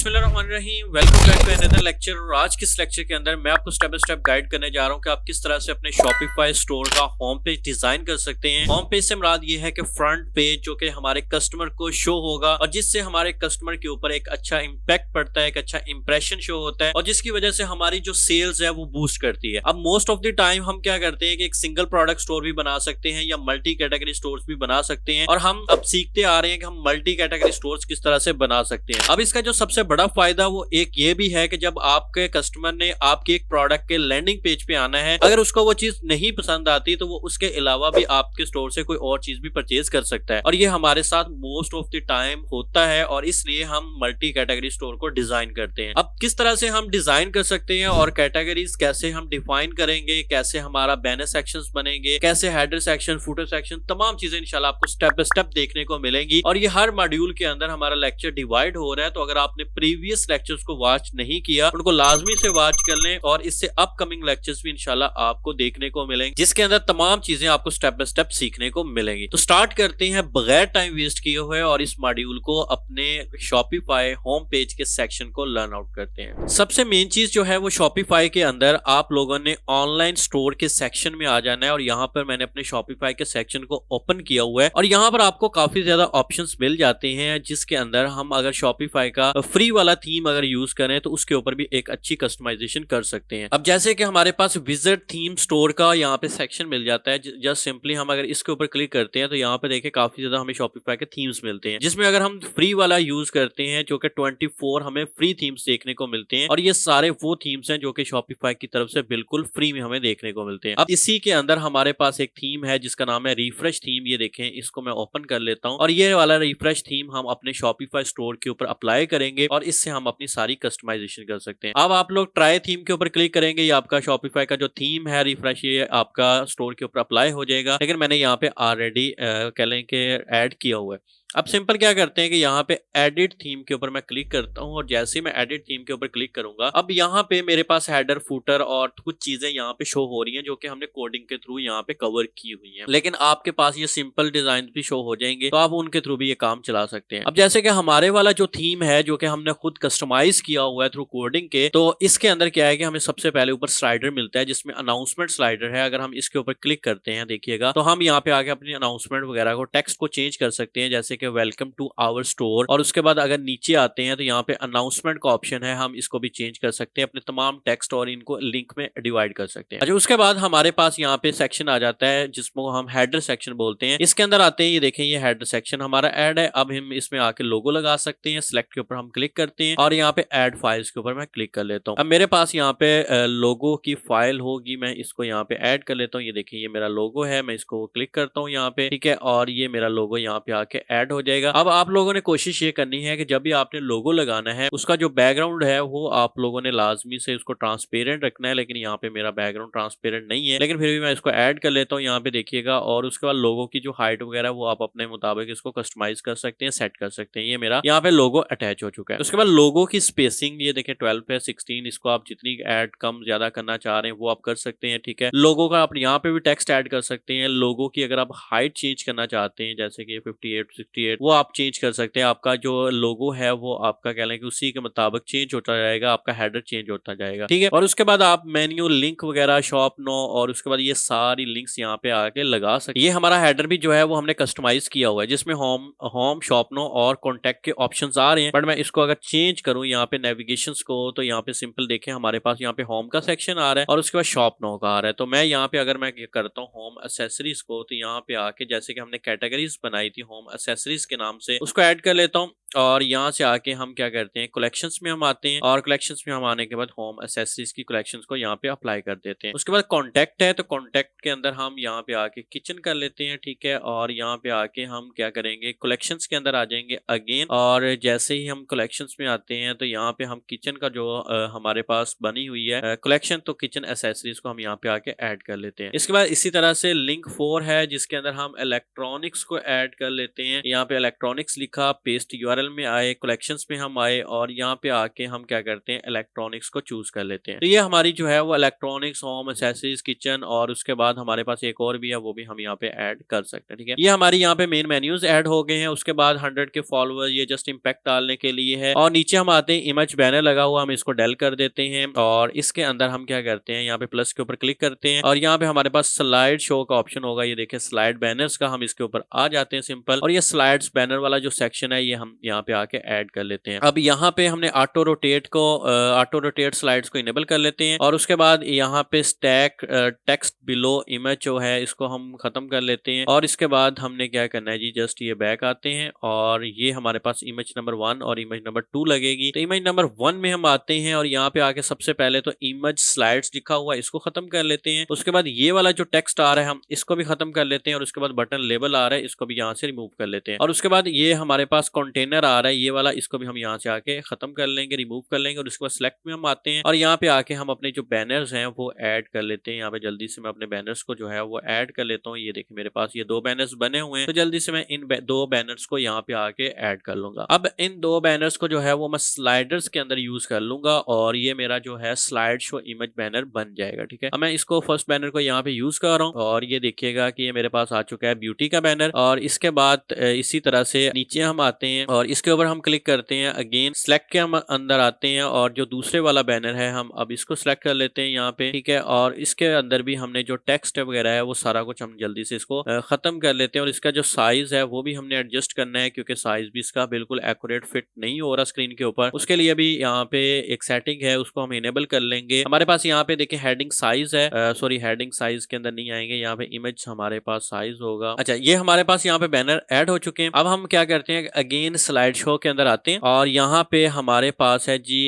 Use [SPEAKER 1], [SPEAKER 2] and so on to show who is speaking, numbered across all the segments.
[SPEAKER 1] बिस्मिल्लाहिर्रहमानिर्रहीम। Welcome back to another lecture. और आज के इस लेक्चर के अंदर मैं आपको स्टेप बाय स्टेप गाइड करने जा रहा हूं कि आप किस तरह से अपने शॉपिफाई स्टोर का होम पेज डिजाइन कर सकते हैं। होम पेज से मुराद ये है कि फ्रंट पेज जो कि हमारे कस्टमर को शो होगा और जिससे हमारे कस्टमर के ऊपर एक अच्छा इंपैक्ट पड़ता है, एक अच्छा इंप्रेशन शो होता है और जिसकी वजह से हमारी जो सेल्स है वो बूस्ट करती है। अब मोस्ट ऑफ द टाइम हम क्या करते हैं कि एक सिंगल प्रोडक्ट स्टोर भी बना सकते हैं या मल्टी कैटेगरी स्टोर्स भी बना सकते हैं, और हम अब सीखते आ रहे हैं कि हम मल्टी कैटेगरी स्टोर्स किस तरह से बना सकते हैं। अब इसका जो सबसे बड़ा फायदा वो एक ये भी है कि जब आपके कस्टमर ने आपके एक प्रोडक्ट के लैंडिंग पेज पे आना है, अगर उसको वो चीज नहीं पसंद आती तो वो उसके अलावा भी आपके स्टोर से कोई और चीज भी परचेज कर सकता है, और ये हमारे साथ मोस्ट ऑफ द टाइम होता है और इसलिए हम मल्टी कैटेगरी स्टोर को डिजाइन करते हैं। अब किस तरह से हम डिजाइन कर सकते हैं और कैटेगरीज कैसे हम डिफाइन करेंगे, कैसे हमारा बैनर सेक्शंस बनेंगे, कैसे हेडर सेक्शन, फुटर सेक्शन, तमाम चीजें इंशाल्लाह आपको स्टेप बाय स्टेप देखने को मिलेंगी। और ये हर मॉड्यूल के अंदर हमारा लेक्चर डिवाइड हो रहा है, तो अगर आपने प्रीवियस लेक्चर्स को वॉच नहीं किया उनको लाजमी से वॉच कर लें, और इससे अपकमिंग लेक्चर्स भी इंशाल्लाह आपको देखने को मिलेंगे जिसके अंदर तमाम चीजें आपको स्टेप बाय स्टेप सीखने को मिलेंगी। तो स्टार्ट करते हैं बगैर टाइम वेस्ट किए हुए और इस मॉड्यूल को अपने शॉपिफाई होम पेज के सेक्शन को लर्न आउट करते हैं। सबसे मेन चीज जो है वो शॉपिफाई के अंदर आप लोगों ने ऑनलाइन स्टोर के सेक्शन में आ जाना है, और यहाँ पर मैंने अपने शॉपिफाई के सेक्शन को ओपन किया हुआ है और यहाँ पर आपको काफी ज्यादा ऑप्शंस मिल जाते हैं, जिसके अंदर हम अगर शॉपिफाई का फ्री वाला थीम अगर यूज करें तो उसके ऊपर भी एक अच्छी कस्टमाइजेशन कर सकते हैं। अब जैसे कि हमारे पास विजिट थीम स्टोर का यहाँ पे सेक्शन मिल जाता है, जस्ट सिंपली हम अगर इसके ऊपर क्लिक करते हैं तो यहाँ पे देखिए काफी ज्यादा हमें शॉपिफाई के थीम्स मिलते हैं, जिसमें अगर हम फ्री वाला यूज करते हैं जो कि 24 हमें फ्री थीम्स देखने को मिलते हैं, और ये सारे वो थीम्स हैं जो कि शॉपिफाई की तरफ से बिल्कुल फ्री में हमें देखने को मिलते हैं। अब इसी के अंदर हमारे पास एक थीम है जिसका नाम है रिफ्रेश थीम। ये देखें, इसको मैं ओपन कर लेता हूँ और ये वाला रिफ्रेश थीम हम अपने शॉपिफाई स्टोर के ऊपर अप्लाई करेंगे और इससे हम अपनी सारी कस्टमाइजेशन कर सकते हैं। अब आप लोग ट्राई थीम के ऊपर क्लिक करेंगे, ये आपका शॉपिफाई का जो थीम है रिफ्रेश, ये आपका स्टोर के ऊपर अप्लाई हो जाएगा, लेकिन मैंने यहाँ पे ऑलरेडी कह लें कि ऐड किया हुआ है। अब सिंपल क्या करते हैं कि यहाँ पे एडिट थीम के ऊपर मैं क्लिक करता हूँ, और जैसे ही मैं एडिट थीम के ऊपर क्लिक करूंगा अब यहाँ पे मेरे पास हेडर, फुटर और कुछ चीजें यहाँ पे शो हो रही हैं जो कि हमने कोडिंग के थ्रू यहाँ पे कवर की हुई हैं, लेकिन आपके पास ये सिंपल डिजाइन भी शो हो जाएंगे तो आप उनके थ्रू भी ये काम चला सकते हैं। अब जैसे कि हमारे वाला जो थीम है जो कि हमने खुद कस्टमाइज किया हुआ है थ्रू कोडिंग के, तो इसके अंदर क्या है कि हमें सबसे पहले ऊपर स्लाइडर मिलता है जिसमें अनाउंसमेंट स्लाइडर है। अगर हम इसके ऊपर क्लिक करते हैं देखिएगा तो हम यहाँ पे आके अपनी अनाउंसमेंट वगैरह को, टेक्स्ट को चेंज कर सकते हैं, जैसे कि वेलकम टू आवर स्टोर, और उसके बाद अगर नीचे आते हैं तो यहाँ पे अनाउंसमेंट का ऑप्शन है, हम इसको भी चेंज कर सकते हैं अपने तमाम टेक्स्ट और इनको लिंक में डिवाइड कर सकते हैं। अच्छा, उसके बाद हमारे पास यहाँ पे सेक्शन आ जाता है जिसको हम हेडर सेक्शन बोलते हैं। इसके अंदर आते हैं, ये देखें ये हेडर सेक्शन हमारा ऐड है। अब हम इसमें आके लोगो लगा सकते हैं, सिलेक्ट के ऊपर हम क्लिक करते हैं और यहाँ पे ऐड फाइल्स के ऊपर मैं क्लिक कर लेता हूँ। अब मेरे पास यहाँ पे लोगो की फाइल होगी, मैं इसको यहाँ पे ऐड कर लेता हूँ। ये देखिए ये मेरा लोगो है, मैं इसको क्लिक करता हूँ यहाँ पे, ठीक है, और ये मेरा लोगो यहाँ पे आके ऐड हो जाएगा। अब आप लोगों ने कोशिश ये करनी है कि जब भी आपने लोगो लगाना है उसका जो बैकग्राउंड है वो आप लोगों ने लाजमी से उसको ट्रांसपेरेंट रखना है, लेकिन यहाँ पे मेरा बैकग्राउंड ट्रांसपेरेंट नहीं है, लेकिन फिर भी मैं इसको ऐड कर लेता हूँ यहाँ पे देखिएगा। और उसके बाद लोगो की जो हाइट वगैरह वो आप अपने मुताबिक इसको कस्टमाइज कर सकते हैं, सेट कर सकते हैं। ये मेरा यहाँ पे लोगो अटैच हो चुका है। उसके बाद लोगो की स्पेसिंग ये देखें 12 पे 16, इसको आप जितनी ऐड कम ज्यादा करना चाह रहे हैं वो आप कर सकते हैं, ठीक है। लोगो का आप यहाँ पे भी टेक्स्ट ऐड कर सकते हैं। लोगो की अगर आप हाइट चेंज करना चाहते हैं जैसे कि 58 68 वो आप चेंज कर सकते हैं। आपका जो लोगो है वो आपका कह लें कि उसी के मुताबिक चेंज होता जाएगा, आपका हेडर चेंज होता जाएगा, ठीक है। और उसके बाद आप मेन्यू, लिंक वगैरह, शॉप नो, और उसके बाद ये सारी लिंक्स यहाँ पे आके लगा सकते हैं। ये हमारा हेडर भी जो है वो हमने कस्टमाइज किया हुआ है जिसमें होम, शॉप नो और कॉन्टेक्ट के ऑप्शंस आ रहे हैं, बट मैं इसको अगर चेंज करूँ यहाँ पे नेविगेशंस को तो यहाँ पे सिंपल देखें हमारे पास यहाँ पे होम का सेक्शन आ रहा है और उसके बाद शॉप नो का आ रहा है। तो मैं यहाँ पे अगर मैं करता हूँ होम एसेसरीज को, तो यहाँ पे आके जैसे कि हमने कैटेगरीज बनाई थी होम एसेसरीज के नाम से, उसको ऐड कर लेता हूँ और यहाँ से आके हम क्या करते हैं कलेक्शंस में हम आते हैं, और कलेक्शंस में हम आने के बाद होम एसेसरीज की कलेक्शंस को यहाँ पे अप्लाई कर देते हैं। उसके बाद कॉन्टेक्ट है, तो कॉन्टेक्ट के अंदर हम यहाँ पे आके किचन कर लेते हैं, ठीक है, और यहाँ पे आके हम क्या करेंगे कलेक्शंस के अंदर आ जाएंगे अगेन, और जैसे ही हम कलेक्शंस में आते हैं तो यहाँ पे हम किचन का जो हमारे पास बनी हुई है कलेक्शन, तो किचन एसेसरीज को हम यहाँ पे आके ऐड कर लेते हैं। इसके बाद इसी तरह से लिंक 4 है जिसके अंदर हम इलेक्ट्रॉनिक्स को ऐड कर लेते हैं। यहाँ यहाँ पे इलेक्ट्रॉनिक्स लिखा, पेस्ट यूआरएल में आए, कलेक्शंस में हम आए और यहाँ पे आके हम क्या करते हैं, इलेक्ट्रॉनिक्स को चूज कर लेते हैं। तो ये हमारी जो है वो इलेक्ट्रॉनिक्स, होम एसेसरीज, किचन और उसके बाद हमारे पास एक और भी है, वो भी हम यहाँ पे ऐड कर सकते हैं। ठीक है, ये हमारी यहाँ पे मेन मेन्यूज ऐड हो गए हैं। उसके बाद 100 के फॉलोअर, ये जस्ट इम्पैक्ट डालने के लिए है। और नीचे हम आते हैं, इमेज बैनर लगा हुआ, हम इसको डेल कर देते हैं और इसके अंदर हम क्या करते हैं, यहाँ पे प्लस के ऊपर क्लिक करते हैं और यहाँ पे हमारे पास स्लाइड शो का ऑप्शन होगा। ये देखिए स्लाइड बैनर्स का, हम इसके ऊपर आ जाते हैं सिंपल, और ये स्लाइड्स बैनर वाला जो सेक्शन है ये हम यहाँ पे आके ऐड कर लेते हैं। अब यहाँ पे हमने ऑटो रोटेट स्लाइड्स को इनेबल कर लेते हैं और उसके बाद यहाँ पे स्टैक टेक्स्ट बिलो इमेज जो है इसको हम खत्म कर लेते हैं। और इसके बाद हमने क्या करना है जी, जस्ट ये बैक आते हैं और ये हमारे पास इमेज नंबर 1 और इमेज नंबर 2 लगेगी। तो इमेज नंबर 1 में हम आते हैं और यहाँ पे आके सबसे पहले तो इमेज स्लाइड्स लिखा हुआ है इसको खत्म कर लेते हैं। उसके बाद ये वाला जो टेक्स्ट आ रहा है हम इसको भी खत्म कर लेते हैं और उसके बाद बटन लेबल आ रहा है इसको भी यहाँ से रिमूव कर लेते हैं। और उसके बाद ये हमारे पास कंटेनर आ रहा है ये वाला, इसको भी हम यहाँ से आके खत्म कर लेंगे, रिमूव कर लेंगे। और उसके बाद सिलेक्ट में हम आते हैं और यहाँ पे आके हम अपने जो बैनर्स हैं वो ऐड कर लेते हैं। यहाँ पे जल्दी से मैं अपने बैनर्स को जो है वो ऐड कर लेता हूँ। ये देखिए मेरे पास ये 2 बैनर्स बने हुए हैं, तो जल्दी से मैं इन 2 बैनर्स को यहाँ पे आके ऐड कर लूंगा। अब इन 2 बैनर्स को जो है वो मैं स्लाइडर्स के अंदर यूज कर लूंगा और ये मेरा जो है स्लाइड शो इमेज बैनर बन जाएगा। ठीक है, अब मैं इसको फर्स्ट बैनर को यहाँ पे यूज कर रहा हूँ और ये देखिएगा कि ये मेरे पास आ चुका है ब्यूटी का बैनर। और इसके बाद इसी तरह से नीचे हम आते हैं और इसके ऊपर हम क्लिक करते हैं, अगेन सिलेक्ट के हम अंदर आते हैं और जो दूसरे वाला बैनर है हम अब इसको सिलेक्ट कर लेते हैं यहाँ पे। ठीक है, और इसके अंदर भी हमने जो टेक्स्ट वगैरह है वो सारा कुछ हम जल्दी से इसको खत्म कर लेते हैं। और इसका जो साइज है वो भी हमने एडजस्ट करना है क्योंकि साइज भी इसका बिल्कुल एक्यूरेट फिट नहीं हो रहा स्क्रीन के ऊपर। उसके लिए भी यहाँ पे एक सेटिंग है उसको हम इनेबल कर लेंगे। हमारे पास यहाँ पे देखिए हेडिंग साइज है, सॉरी हेडिंग साइज के अंदर नहीं आएंगे, यहाँ पे इमेज हमारे पास साइज होगा। अच्छा, ये हमारे पास यहाँ पे बैनर ऐड हो चुके हैं। अब हम क्या करते हैं, अगेन स्लाइड शो के अंदर आते हैं और यहाँ पे हमारे पास है जी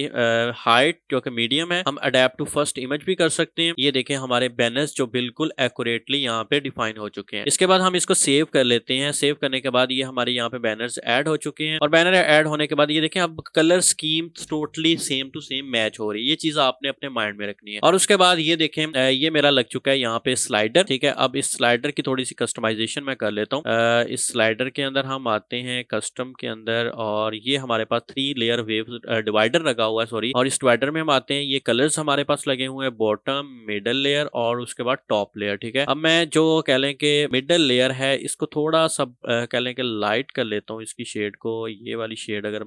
[SPEAKER 1] हाइट जो कि मीडियम है, हम अडेप्ट टू फर्स्ट इमेज भी कर सकते हैं। ये देखें हमारे बैनर्स जो बिल्कुल एक्यूरेटली यहाँ पे डिफाइन हो चुके हैं। इसके बाद हम इसको सेव कर लेते हैं। सेव करने के बाद ये हमारे यहाँ पे बैनर्स ऐड हो चुके हैं और बैनर ऐड होने के बाद ये देखें अब colour scheme totally same to same match हो रही है। ये चीज आपने अपने माइंड में रखनी है। और उसके बाद ये देखें ये मेरा लग चुका है यहाँ पे स्लाइडर। ठीक है, अब इस स्लाइडर की थोड़ी सी कस्टमाइजेशन मैं कर लेता हूँ। इस स्लाइडर के अंदर हम आते हैं कस्टम के अंदर और ये हमारे पास 3 लेयर वेव डिवाइडर लगा हुआ है, सॉरी। और इस डिवाइडर में हम आते हैं, ये कलर्स हमारे पास लगे हुए हैं, बॉटम, मिडल लेयर और उसके बाद टॉप लेयर। ठीक है, अब मैं जो कह लें कि मिडल लेयर है इसको थोड़ा सा कह लें कि लाइट कर लेता हूँ, इसकी शेड को, ये वाली शेड अगर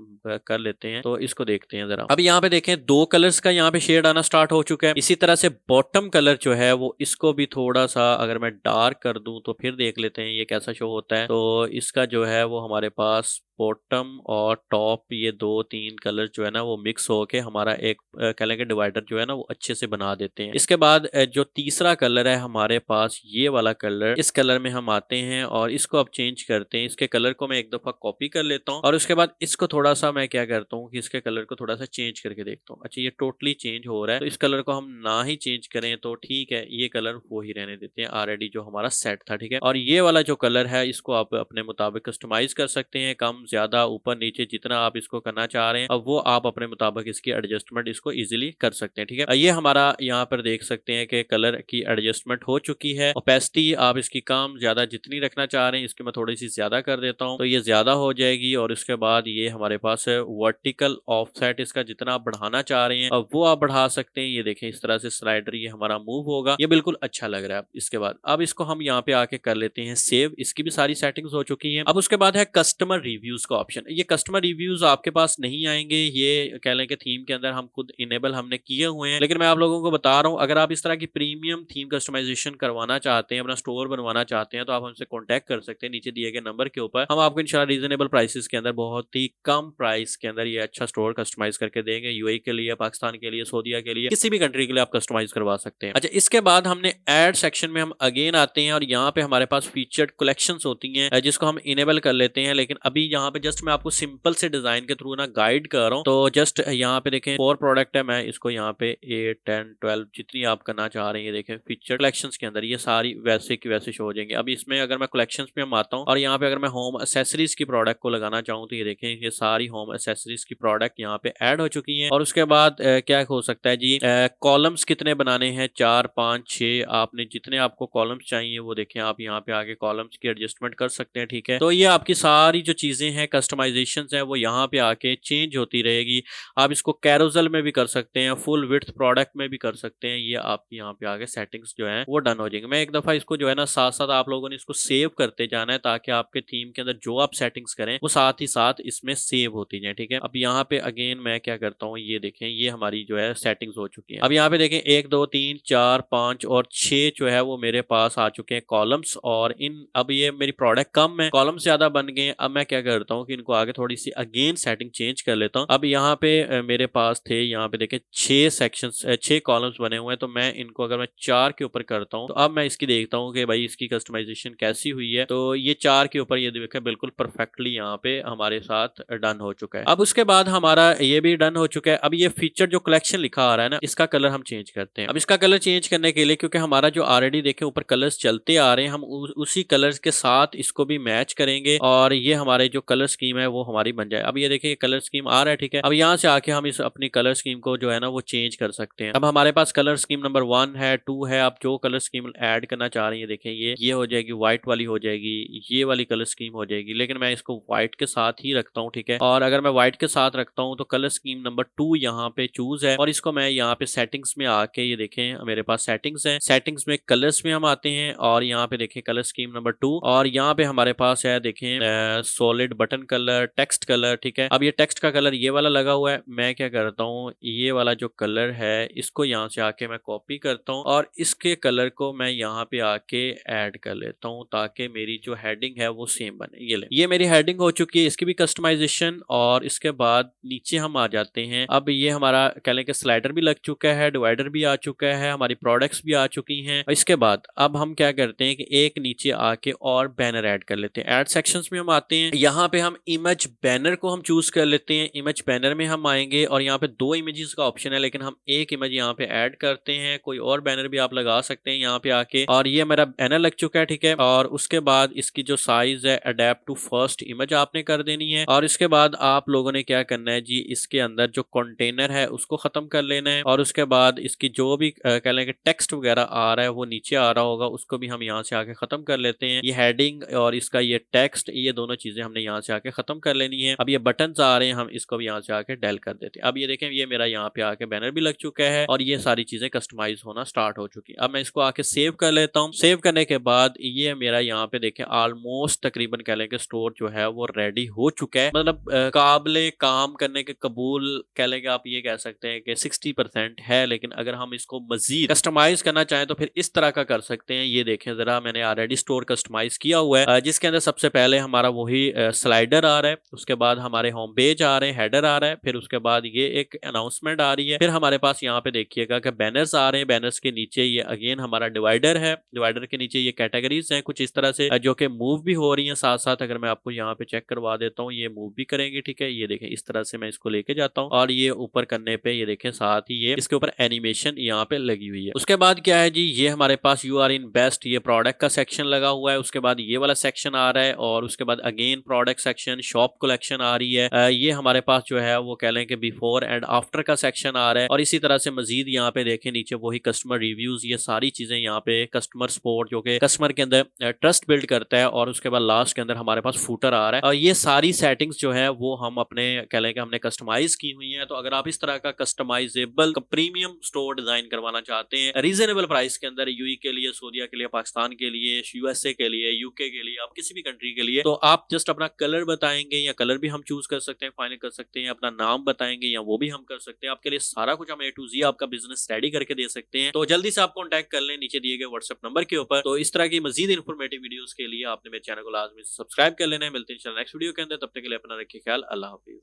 [SPEAKER 1] कर लेते हैं तो इसको देखते हैं जरा। अब यहाँ पे देखें 2 कलर्स का यहाँ पे शेड आना स्टार्ट हो चुका है। इसी तरह से बॉटम कलर जो है वो इसको भी थोड़ा सा अगर मैं डार्क कर दूं तो फिर देख लेते हैं ये कैसा शो होता है। तो इसका जो है वो हमारे पास बॉटम और टॉप ये 2-3 कलर जो है ना वो मिक्स होके हमारा एक कह लेंगे डिवाइडर जो है ना वो अच्छे से बना देते हैं। इसके बाद जो तीसरा कलर है हमारे पास ये वाला कलर, इस कलर में हम आते हैं और इसको अब चेंज करते हैं। इसके कलर को मैं एक दफा कॉपी कर लेता हूँ और उसके बाद इसको थोड़ा सा मैं क्या करता हूँ कि इसके कलर को थोड़ा सा चेंज करके देखता हूँ। अच्छा, ये टोटली चेंज हो रहा है, तो इस कलर को हम ना ही चेंज करें तो ठीक है, ये कलर वो ही रहने देते हैं ऑलरेडी जो हमारा सेट था। ठीक है, और ये वाला जो कलर है इसको आप अपने मुताबिक कस्टमाइज कर सकते हैं, कम ज्यादा ऊपर नीचे जितना आप इसको करना चाह रहे हैं अब वो आप अपने मुताबिक इसकी एडजस्टमेंट इसको इजीली कर सकते हैं। ठीक है, ये हमारा यहाँ पर देख सकते हैं कि कलर की एडजस्टमेंट हो चुकी है। ओपेसिटी आप इसकी कम ज्यादा जितनी रखना चाह रहे हैं इसकी मैं थोड़ी सी ज्यादा कर देता हूँ तो ये ज्यादा हो जाएगी। और उसके बाद ये हमारे पास है वर्टिकल ऑफसेट, इसका जितना आप बढ़ाना चाह रहे हैं अब वो आप बढ़ा सकते हैं। ये देखें इस तरह से स्लाइडर ये हमारा मूव होगा, ये बिल्कुल अच्छा लग रहा है। इसके बाद अब इसको हम यहाँ पे आके कर लेते हैं सेव, इसकी भी सारी सेटिंग्स हो चुकी हैं। अब उसके बाद है कस्टमर रिव्यूज का ऑप्शन। ये कस्टमर रिव्यूज आपके पास नहीं आएंगे, ये कह लें कि थीम के अंदर हम खुद इनेबल हमने किए हुए हैं, लेकिन मैं आप लोगों को बता रहा हूँ अगर आप इस तरह की प्रीमियम थीम कस्टमाइजेशन करवाना चाहते हैं, अपना स्टोर बनवाना चाहते हैं तो आप हमसे कॉन्टैक्ट कर सकते हैं नीचे दिए गए नंबर के ऊपर। हम आपको इंशाल्लाह रीजनेबल प्राइसेस के अंदर बहुत ही कम प्राइस के अंदर ये अच्छा स्टोर कस्टमाइज करके देंगे। यूएई के लिए, पाकिस्तान के लिए, सऊदीया के लिए, किसी भी कंट्री के लिए आप कस्टमाइज करवा सकते हैं। अच्छा, इसके बाद हमने ऐड सेक्शन में हम अगेन आते हैं और यहाँ पे हमारे पास फीचर्ड कलेक्शंस होती हैं जिसको हम इनेबल कर लेते हैं। लेकिन अभी यहाँ पे जस्ट मैं आपको सिंपल से डिजाइन के थ्रू ना गाइड कर रहा हूँ, तो जस्ट यहाँ पे देखें 4 प्रोडक्ट है, मैं इसको यहाँ पे 8, 10, 12 जितनी आप करना चाह रहे हैं ये देखें फीचर कलेक्शंस के अंदर ये सारी वैसे की वैसे शो हो जाएंगे। अब इसमें अगर मैं कलेक्शंस में हम आता हूँ और यहाँ पे अगर मैं होम एसेसरीज की प्रोडक्ट को लगाना चाहूँ तो ये देखें ये सारी होम एसेसरीज की प्रोडक्ट यहाँ पे ऐड हो चुकी है। और उसके बाद क्या हो सकता है जी, कॉलम्स कितने बनाने हैं, 4, 5, 6, आपने जितने आपको कॉलम्स चाहिए वो देखें आप यहाँ पे आगे कॉलम्स की एडजस्टमेंट कर सकते हैं। ठीक है, तो ये आपकी सारी जो चीज़ें हैं, कस्टमाइज़ेशंस हैं, वो यहाँ पे आके चेंज होती रहेगी। आप इसको कैरोसेल में भी कर सकते हैं, फुल विड्थ प्रोडक्ट में भी कर सकते हैं। ये आपकी यहाँ पे आके सेटिंग्स जो हैं वो डन हो जाएंगी। मैं एक दफ़ा इसको जो है ना साथ-साथ आप लोगों ने इसको सेव करते जाना है, ताकि आपके थीम के अंदर जो आप सेटिंग्स करें वो साथ ही साथ इसमें सेव होती जाएँ, ठीक है? अब यहाँ पे अगेन मैं क्या करता हूँ, ये देखें, ये हमारी जो है सेटिंग्स हो चुकी हैं। अब यहाँ पे देखें 1, 2, 3, 4, 5 और 6 जो है वो मेरे पास आ चुके हैं कॉलम्स, और इन अब ये मेरी प्रोडक्ट कम है, कॉलम ज़्यादा बन गए हैं। अब मैं क्या करता हूँ कि इनको आगे थोड़ी-सी अगेन सेटिंग चेंज कर लेता हूँ। अब यहाँ पे मेरे पास थे, यहाँ पे देखें 6 सेक्शंस 6 कॉलम्स बने हुए हैं, तो मैं इनको अगर मैं 4 के ऊपर करता हूँ, तो अब मैं इसकी देखता हूँ कि भाई इसकी कस्टमाइज़ेशन कैसी हुई है। तो ये 4 के ऊपर ये देखें बिल्कुल परफेक्टली यहाँ पे हमारे साथ डन हो चुका है। अब उसके बाद हमारा ये भी डन हो चुका है। अब ये फीचर जो कलेक्शन लिखा आ रहा है ना, इसका कलर हम चेंज करते हैं। अब इसका कलर चेंज करने के लिए, क्योंकि हमारा जो ऑलरेडी देखें ऊपर कलर्स चलते आ रहे हैं, हम उसी कलर्स के साथ इसको भी मैच करेंगे और ये हमारे जो कलर स्कीम है वो हमारी बन जाए। अब ये देखिए कलर स्कीम आ रहा है, ठीक है। अब यहाँ से आके हम इस अपनी कलर स्कीम को जो है ना वो चेंज कर सकते हैं। अब हमारे पास कलर स्कीम नंबर 1 है, 2 है। आप जो कलर स्कीम ऐड करना चाह रही है, देखें ये हो जाएगी, व्हाइट वाली हो जाएगी, ये वाली कलर स्कीम हो जाएगी, लेकिन मैं इसको व्हाइट के साथ ही रखता हूँ, ठीक है। और अगर मैं व्हाइट के साथ रखता हूँ तो कलर स्कीम नंबर 2 यहाँ पे चूज है, और इसको मैं यहाँ पे सेटिंग्स में आके, ये देखें मेरे पास सेटिंग्स है, सेटिंग्स में कलर्स में हम आते हैं और यहाँ पे देखें कलर स्कीम नंबर 2, और यहाँ पे हमारे पास है देखें solid button colour, text colour, ठीक है। अब ये टेक्स्ट का कलर ये वाला लगा हुआ है, मैं क्या करता हूँ, ये वाला जो कलर है इसको यहाँ से आके मैं कॉपी करता हूँ और इसके कलर को मैं यहाँ पे आके ऐड कर लेता हूँ, ताकि मेरी जो हेडिंग है वो सेम बने। ये ले, ये मेरी हेडिंग हो चुकी है, इसकी भी कस्टमाइजेशन। और इसके बाद नीचे हम आ जाते हैं। अब ये हमारा कह लें कि स्लाइडर भी लग चुका है, डिवाइडर भी आ चुका है, हमारी प्रोडक्ट्स भी आ चुकी हैं। इसके बाद अब हम क्या करते हैं कि एक नीचे आके और बैनर ऐड कर लेते हैं। ऐड सेक्शंस में हम आते हैं, यहाँ पे हम इमेज बैनर को हम चूज कर लेते हैं। इमेज बैनर में हम आएंगे और यहाँ पे 2 इमेजेस का ऑप्शन है, लेकिन हम एक इमेज यहाँ पे ऐड करते हैं। कोई और बैनर भी आप लगा सकते हैं यहाँ पे आके, और ये मेरा बैनर लग चुका है, ठीक है। और उसके बाद इसकी जो साइज है अडेप्ट टू फर्स्ट इमेज आपने कर देनी है, और इसके बाद आप लोगों ने क्या करना है जी, इसके अंदर जो कंटेनर है उसको खत्म कर लेना है, और उसके बाद इसकी जो भी कह लें कि टेक्स्ट वगैरह आ रहा है वो नीचे आ रहा होगा, उसको भी हम यहाँ से आके खत्म कर लेते हैं। ये हेडिंग और इसका ये टेक्स्ट, ये दोनों चीजें हमने यहाँ से आके खत्म कर लेनी है। अब ये बटन्स आ रहे हैं, हम इसको भी यहाँ से आके डेल कर देते हैं। अब ये देखें, ये मेरा यहाँ पे आके बैनर भी लग चुका है और ये सारी चीजें कस्टमाइज होना स्टार्ट हो चुकी है। अब मैं इसको आके सेव कर लेता हूँ। सेव करने के बाद ये मेरा यहाँ पे देखें ऑलमोस्ट तकरीबन कह लें कि स्टोर जो है वो रेडी हो चुका है, मतलब काबिले काम करने के कबूल कह लें कि आप ये कह सकते हैं कि 60% है। लेकिन अगर हम इसको मजीद कस्टमाइज करना चाहें तो फिर इस तरह का कर सकते हैं। ये देखें जरा, मैंने ऑलरेडी स्टोर कस्टमाइज किया हुआ है, जिसके अंदर सबसे पहले हमारा वही स्लाइडर आ रहा है, उसके बाद हमारे होम पेज आ रहे हैं, हेडर आ रहा है, फिर उसके बाद ये एक अनाउंसमेंट आ रही है, फिर हमारे पास यहाँ पे देखिएगा कि बैनर्स आ रहे हैं, बैनर्स के नीचे ये अगेन हमारा डिवाइडर है, डिवाइडर के नीचे ये कैटेगरीज हैं कुछ इस तरह से, जो कि मूव भी हो रही हैं साथ साथ। अगर मैं आपको यहाँ पे चेक करवा देता हूँ, ये मूव भी करेंगे, ठीक है। ये देखें इस तरह से मैं इसको लेके जाता हूँ और ये ऊपर करने पे ये देखें साथ ही ये इसके ऊपर एनिमेशन यहाँ पे लगी हुई है। उसके बाद क्या है जी, ये हमारे पास यू आर इन बेस्ट, ये प्रोडक्ट का सेक्शन लगा हुआ है, उसके बाद ये वाला सेक्शन आ रहा है, और उसके बाद again product section, shop collection आ रही है। ये हमारे पास जो है वो कह लें कि बिफोर एंड आफ्टर का सेक्शन आ रहा है, और इसी तरह से मजीद यहाँ पे देखें नीचे वही कस्टमर रिव्यूज, ये सारी चीजें यहाँ पे, कस्टमर सपोर्ट जो कि कस्टमर के अंदर ट्रस्ट बिल्ड करता है, और उसके बाद लास्ट के अंदर हमारे पास फूटर आ रहा है। और ये सारी सेटिंग्स जो है वो हम अपने कह लें कि हमने कस्टमाइज की हुई है। तो अगर आप इस तरह का कस्टमाइजेबल प्रीमियम स्टोर डिजाइन करवाना चाहते हैं रीजनेबल प्राइस के अंदर, यूई के लिए, सऊदीया के लिए, पाकिस्तान के लिए, यूएसए के लिए, यूके के लिए, आप किसी भी कंट्री के लिए, तो आप जस्ट अपना कलर बताएंगे, या कलर भी हम चूज कर सकते हैं, फाइनल कर सकते हैं, अपना नाम बताएंगे या वो भी हम कर सकते हैं। आपके लिए सारा कुछ हम A to Z आपका बिजनेस रेडी करके दे सकते हैं। तो जल्दी से आप कॉन्टैक्ट कर लें नीचे दिए गए व्हाट्सएप नंबर के ऊपर। तो इस तरह की मजीद इन्फॉर्मेटिव वीडियोस के लिए आपने मेरे चैनल को लाजमी सब्सक्राइब कर लेना है। मिलते हैं नेक्स्ट वीडियो के अंदर, तब तक के लिए अपना रखिए ख्याल। अल्लाह हाफिज।